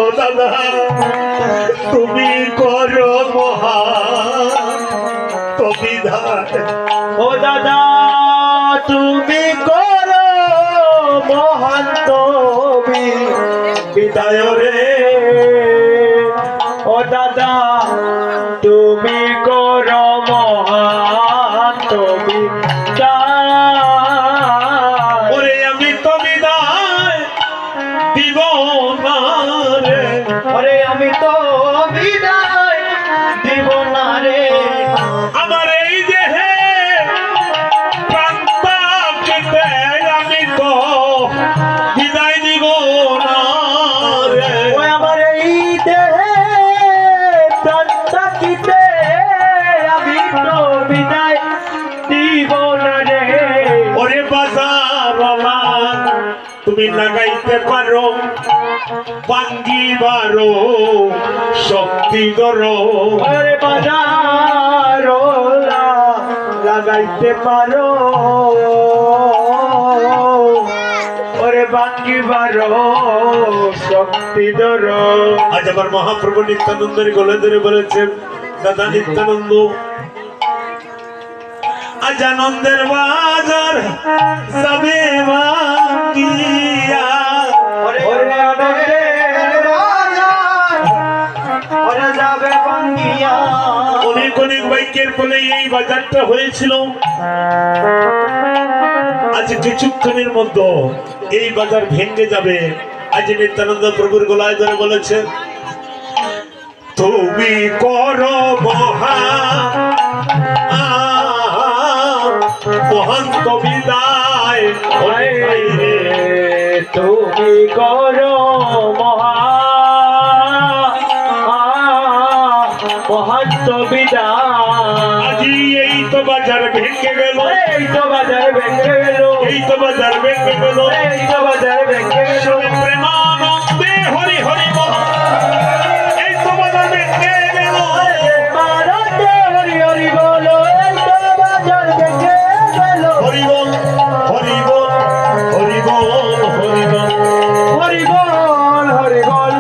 ও দাদা তুমি করো মহান বিধান। ও দাদা তুমি করো মহান বিদায় রে। ও দাদা তুমি করো মহান বিদায়। ওরে আমি তো বিদায় দিব না রে। ওরে আমি তো বিদায় দিব না রে। আমার এই দেহে প্রাণটাকে আমি তো বিদায় দিব না রে। আমার এই দেহে প্রাণটাকে আমি তো বিদায় দিব না রে। ওরে বাজারওয়ালা তুমি লাগাইতে পারো ভাঙ্গিবারো শক্তি ধরো। ওরে বাজারওয়ালা লাগাইতে পারো ওরে ভাঙ্গিবারো শক্তি ধরো। আজ আবার মহাপ্রভু নিত্যানন্দের গলে ধরে বলেছেন দাদা নিত্যানন্দ আজ আনন্দের বাজার যাবে ভাঙ্গিয়া। ওরে আনন্দের বাজার ওরে যাবে ভাঙ্গিয়া। অনেক অনেক বাইকের ফলে এই বাজারটা হয়েছিল। আজ কিছুক্ষণের মধ্যে এই বাজার ভেঙে যাবে। আজ নিত্যানন্দ প্রভুর গলায় ধরে বলেছেন তুমি করো মহান্ত বিদায়। তুমি করো মহান্ত বিদায়। আজি এই তো বাজার ভেঙে গেল। এই তো বাজার ভেঙে গেল। এই তো বাজার ভেঙে গেল। এই তো বাজার ভেঙে গেল। প্রেমানন্দে হরি হরি বল। এই তো বাজার ভেঙে গেল। প্রেমানন্দে হরি হরি বল। এই তো বাজার ভেঙে গেল। হরি বল হরি বল হরি বল হরি বল হরি বল হরি বল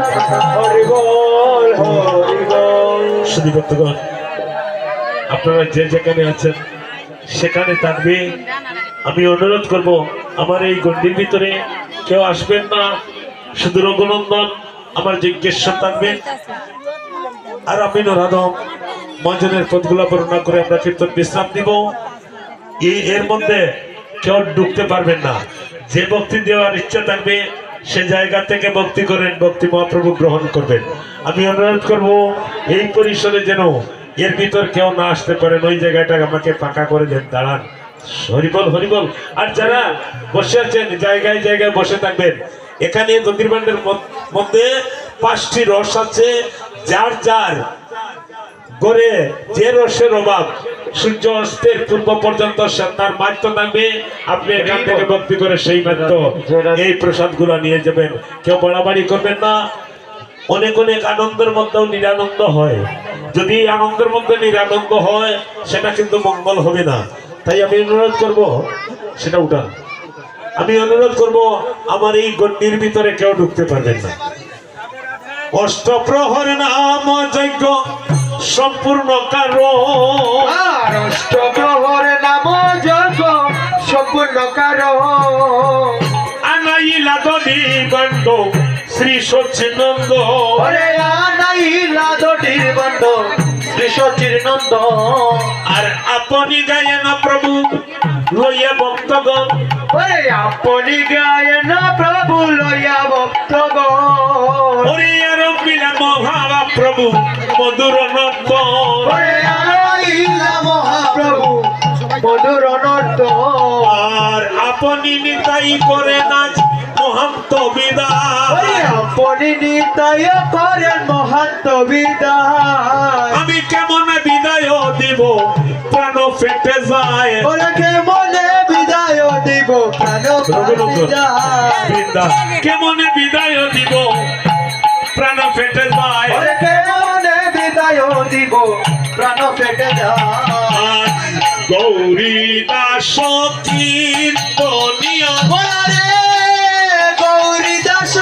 হরি বল হরি বল। শুধু ভক্তগণ আপনারা যে যেখানে আছেন সেখানে থাকবে। আমি অনুরোধ করব আমার এই গণ্ডির ভিতরে কেউ আসবেন না, শুধু রঘুনন্দন আমার জিজ্ঞেশ্বর থাকবেন আর আমি নরাধম মঞ্জনের পদগুলা বর্ণনা করে আমরা কীর্তন বিশ্রাম দিব। এর মধ্যে কেউ ঢুকতে পারবেন না। যে ভক্তি দেওয়ার ইচ্ছা থাকবে সে জায়গা থেকে ভক্তি করেন, ভক্তি মহাপ্রভু গ্রহণ করবেন। আমি অনুরোধ করব এই পরিসরে যেন এর ভিতর কেউ না আসতে পারেন। ওই জায়গাটা আমাকে ফাঁকা করে দেন, দাঁড়ান। হরিবল হরিবল। আর যারা বসে আছেন জায়গায় জায়গায় বসে থাকবেন। এখানে জ্যোতির্বান্ডের মধ্যে 5টি রস আছে। যার যার গড়ে যে রসের অভাব সূর্য অস্তের পূর্ব পর্যন্ত তার মাত্র থাকবে। আপনি এখান থেকে ভক্তি করে সেই মাত্র এই প্রসাদ গুলো নিয়ে যাবেন। কেউ বাড়াবাড়ি করবেন না। অনেক অনেক আনন্দের মধ্যেও নিরানন্দ হয়। যদি আনন্দের মধ্যে নিরানন্দ হয় সেটা কিন্তু মঙ্গল হবে না। তাই আমি অনুরোধ করব সেটা উঠান। আমি অনুরোধ করব আমার এই গণ্ডির ভিতরে কেউ ঢুকতে পারবেন না। অষ্টপ্রহর নাম যজ্ঞ সম্পূর্ণ কারো। অষ্টপ্রহর নাম যজ্ঞ সম্পূর্ণ কারো। আনাইলা দধি বন্ড শ্রী সচিনন্দ। ওরে আনাইলা দধির বন্ড শ্রী সচিনন্দ। আর আপনি গায়েন প্রভু লইয়া ভক্তগণ। ওরে আপনি গায়েন প্রভু লইয়া ভক্তগণ। ওরে রঙ্গিলা মহাপ্রভু মধুর নর্ত। ওরে আনাইলা মহাপ্রভু মধুর নর্ত। আর আপনি নিতাই করে নাচ মহান্ত বিদায়। আপনি নিতাই করেন মহান্ত বিদায়। আমি কেমন বিদায় দিব প্রাণ ফেটে যায়। ওরে কেমনে বিদায় দিব প্রাণ বৃন্দা কেমন বিদায় দিব প্রাণ ফেটে যায়। ওরে কেমনে বিদায় দিব প্রাণ ফেটে যায়। গৌরী দাস কীর্তনিয়া। ওরে গৌরী দাস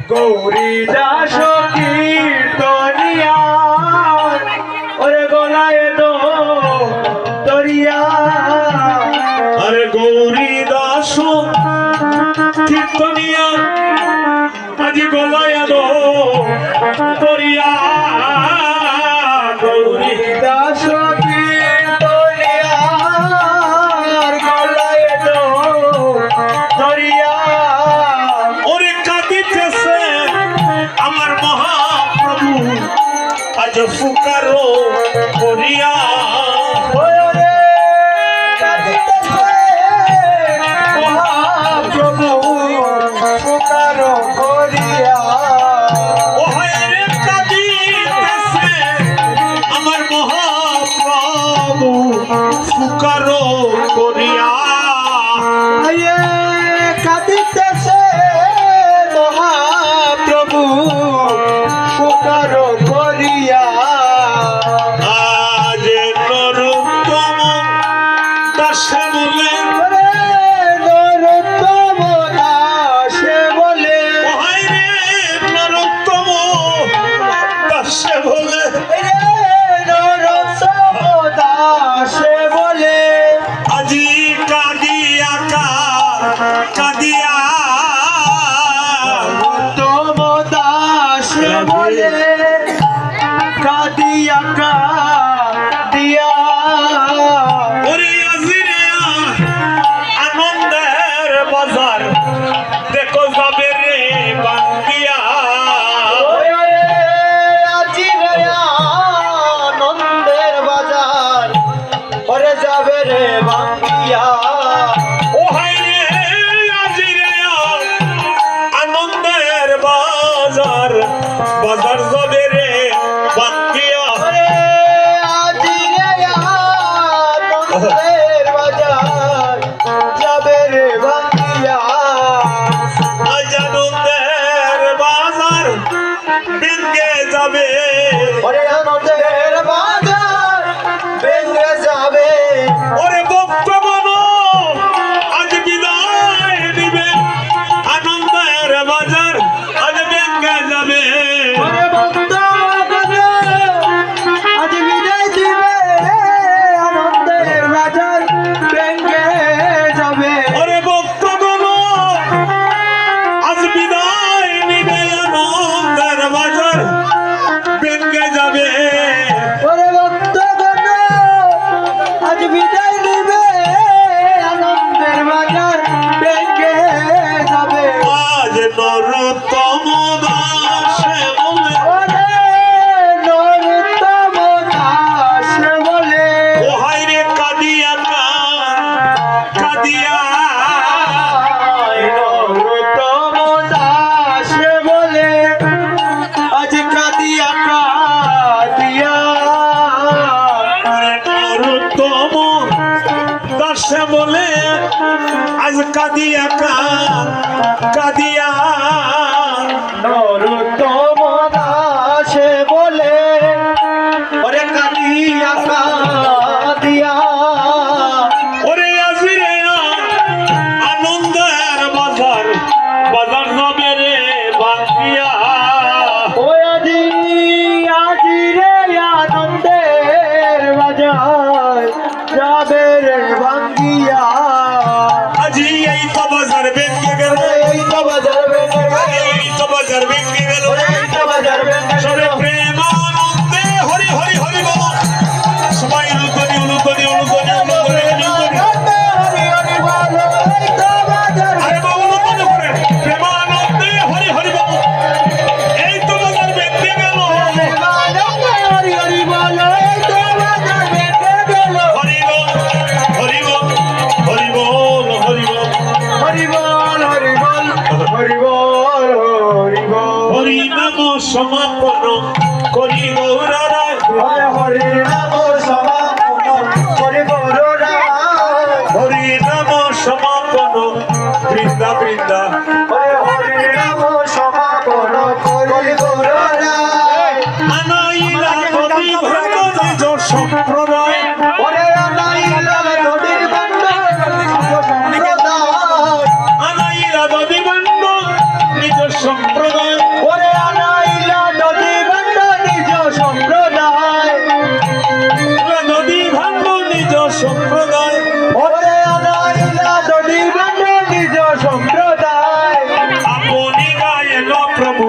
গৌরী দাস কীর্তনিয়া ওরে গলায় দো দরিয়া আরে গৌরী দাস কীর্তনিয়া আজি গলায় দো দরিয়া গৌরী দাস কীর্তনিয়া গলায় দো দরিয়া ওরে কাঁদিতেছে আমার মহাপ্রভু আজ ফুকারো করিয়া ওরে কাঁদিতেছে মহাপ্রভু পুকার করিয়া ও রে কাঁদিতেছে আমার মহাপ্রভু ফুকারো করিয়া কাঁদিতেছে মহাপ্রভু পুকার করিয়া আজ নরোত্তম দাসে বলে নরোত্তম দাসে বলে ওহাই রে নরোত্তম দাসে বলে নরোত্তম দাসে বলে আজি কাঁদিয়া কাঁদিয়া তম দাসে বলে কাঁদিয়া কাঁদিয়া ওরে আজি রে আনন্দের বাজার দেখো যাবে রে বাঙ্গিয়া আনন্দের বাজার ওরে যাবে রে বাঙ্গিয়া ওহাই রে আজি রে আনন্দের বাজার বাজার যাবে রে বাঙ্গিয়া ওরে আজি রে আনন্দের বাজার যাবে রে বাঙ্গিয়া আজ আনন্দের বাজার ভেঙ্গে যাবে ওরে আনন্দের বাজার ভেঙে যাবে ওরে ভক্তগণ আজ বিদায় দিবে আনন্দের বাজার আজ ভেঙ্গে যাবে ওরে ভক্তগণ আজ বিদায় দিবে আনন্দের বাজার ভেঙে যাবে ওরে ভক্তগণ আজ বিদায় নিবে আনন্দের বাজার ভেঙ্গে যাবে ওরে ভক্তগণ আজ বিদায় দিবে আনন্দের বাজার ভেঙে যাবে আজ নরোত্তম দাসে বলে ওরে নরোত্তম দাস বলে ওহাই রে কাঁদিয়া কাঁদিয়া নরোত্তম দাস বলে আজ কাঁদিয়া কাঁদিয়া নরোত্তম দাসে বলে আজ কাঁদিয়া কাঁদিয়া নরোত্তম দাস বলে ওরে কাঁদিয়া কাঁদিয়া ওরে আজি রে আনন্দের বাজার বাজার যাবে রে বাঙ্গিয়া ওই আজি রে আনন্দের বাজার যাবে রে ভাঙ্গিয়া আজি এই তো বাজার ভেঙ্গে গেল এই তো বাজার ভেঙে গেল এই তো বাজার ভেঙ্গে গেল এই তো বাজার ভেঙে সবে গেল প্রেমানন্দে হরি হরি হরি বল সবাই উলুতনি উলুতনি উলুতনি উলুতনি উলুতনি হরি হরি বলো এই তো বাজার আরে বাবু উলুতনি করে প্রেমানন্দে হরি হরি বল এই তো বাজার ভেঙ্গে গেল হরি হরি বলো এই তো বাজার ভেঙে গেল হরি বল হরি বল হরি বল হরি বল হরি বল হরি বল হরি বল হরি বল হরি নাম সমাপন করি গৌরা রায় হরে হরি নাম সমাপন হরি বল রায় হরি নাম সমাপন বৃন্দা বৃন্দা হরে হরি নাম সমাপন হরি বল রায় আনাইলা নদী ভাঙ্গ নিজ সম্প্রদায় হরে আনাইলা নদীর বন্ধ সম্প্রদায় আনাইলা নদী ভাঙ্গ নিজ সম্প্রদায় সম্প্রদায় আপনি গায়েন প্রভু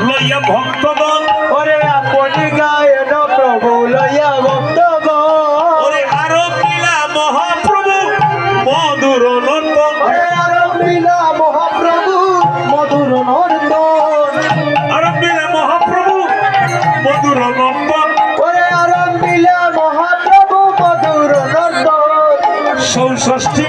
লইয়া ভক্তগণ ওরে আপনি গায়ন প্রভু লইয়া ভক্তগণ ওরে আরো কিলা মহাপ্রভু মধুর নন্দন ওরে আরম্ভিলা মহাপ্রভু মধুর নর্তন আরো কিলা মহাপ্রভু মধুর নন্দন ওরে আরম্ভিলা মহাপ্রভু মধুর নর্তন ষষ্ঠী